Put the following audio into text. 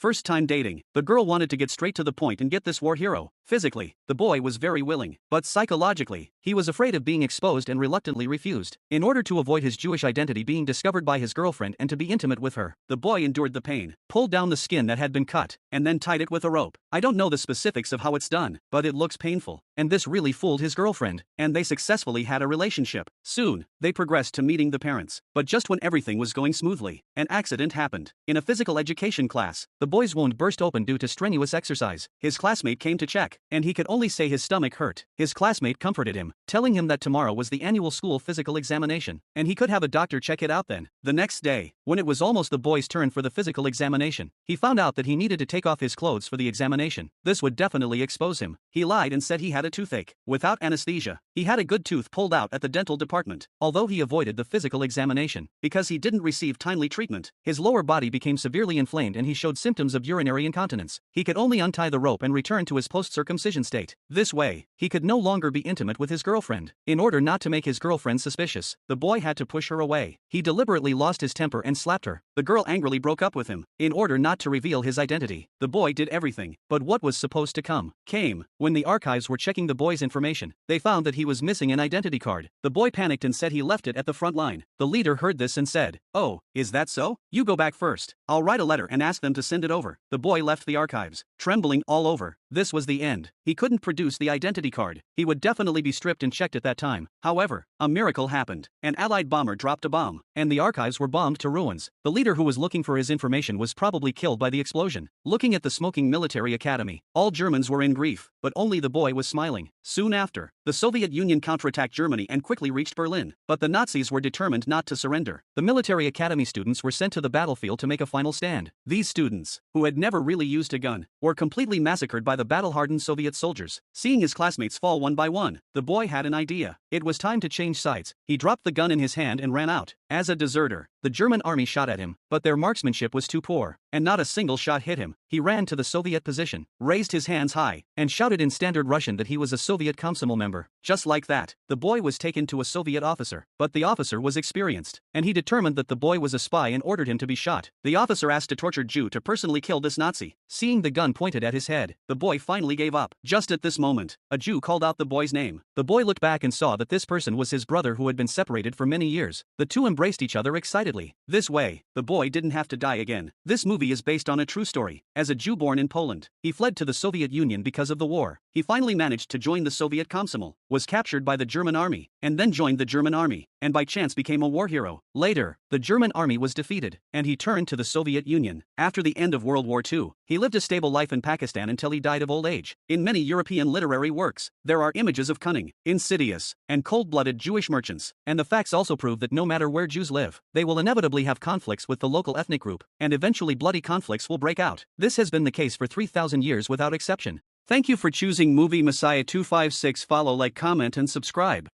First time dating, the girl wanted to get straight to the point and get this war hero. Physically, the boy was very willing, but psychologically, he was afraid of being exposed and reluctantly refused. In order to avoid his Jewish identity being discovered by his girlfriend and to be intimate with her, the boy endured the pain, pulled down the skin that had been cut, and then tied it with a rope. I don't know the specifics of how it's done, but it looks painful, and this really fooled his girlfriend, and they successfully had a relationship. Soon, they progressed to meeting the parents, but just when everything was going smoothly, an accident happened. In a physical education class, the boy's wound burst open due to strenuous exercise. His classmate came to check, and he could only say his stomach hurt. His classmate comforted him, telling him that tomorrow was the annual school physical examination, and he could have a doctor check it out then. The next day, when it was almost the boy's turn for the physical examination, he found out that he needed to take off his clothes for the examination. This would definitely expose him. He lied and said he had a toothache. Without anesthesia, he had a good tooth pulled out at the dental department. Although he avoided the physical examination, because he didn't receive timely treatment, his lower body became severely inflamed and he showed symptoms of urinary incontinence. He could only untie the rope and return to his post-circumcision state. This way, he could no longer be intimate with his girlfriend. In order not to make his girlfriend suspicious, the boy had to push her away. He deliberately lost his temper and slapped her. The girl angrily broke up with him. In order not to reveal his identity, the boy did everything, but what was supposed to come, came. When the archives were checking the boy's information, they found that he was missing an identity card. The boy panicked and said he left it at the front line. The leader heard this and said, "Oh, is that so? You go back first. I'll write a letter and ask them to send it over." The boy left the archives, trembling all over. This was the end. He couldn't produce the identity card. He would definitely be stripped and checked at that time. However, a miracle happened. An Allied bomber dropped a bomb, and the archives were bombed to ruins. The leader who was looking for his information was probably killed by the explosion. Looking at the smoking military academy, all Germans were in grief, but only the boy was smiling. Soon after, the Soviet Union counterattacked Germany and quickly reached Berlin, but the Nazis were determined not to surrender. The military academy students were sent to the battlefield to make a final stand. These students, who had never really used a gun, were completely massacred by the battle-hardened Soviet soldiers. Seeing his classmates fall one by one, the boy had an idea. It was time to change sides. He dropped the gun in his hand and ran out. As a deserter, the German army shot at him, but their marksmanship was too poor, and not a single shot hit him. He ran to the Soviet position, raised his hands high, and shouted in standard Russian that he was a Soviet Komsomol member. Just like that, the boy was taken to a Soviet officer, but the officer was experienced, and he determined that the boy was a spy and ordered him to be shot. The officer asked a tortured Jew to personally kill this Nazi. Seeing the gun pointed at his head, the boy finally gave up. Just at this moment, a Jew called out the boy's name. The boy looked back and saw that this person was his brother who had been separated for many years. The two embraced each other excitedly. This way, the boy didn't have to die again. This movie is based on a true story. As a Jew born in Poland, he fled to the Soviet Union because of the war. He finally managed to join the Soviet Komsomol, was captured by the German army, and then joined the German army, and by chance became a war hero. Later, the German army was defeated, and he turned to the Soviet Union. After the end of World War II, he lived a stable life in Pakistan until he died of old age. In many European literary works, there are images of cunning, insidious, and cold-blooded Jewish merchants, and the facts also prove that no matter where Jews live, they will inevitably have conflicts with the local ethnic group, and eventually bloody conflicts will break out. This has been the case for 3,000 years without exception. Thank you for choosing Movie Messiah 256. Follow, like, comment, and subscribe.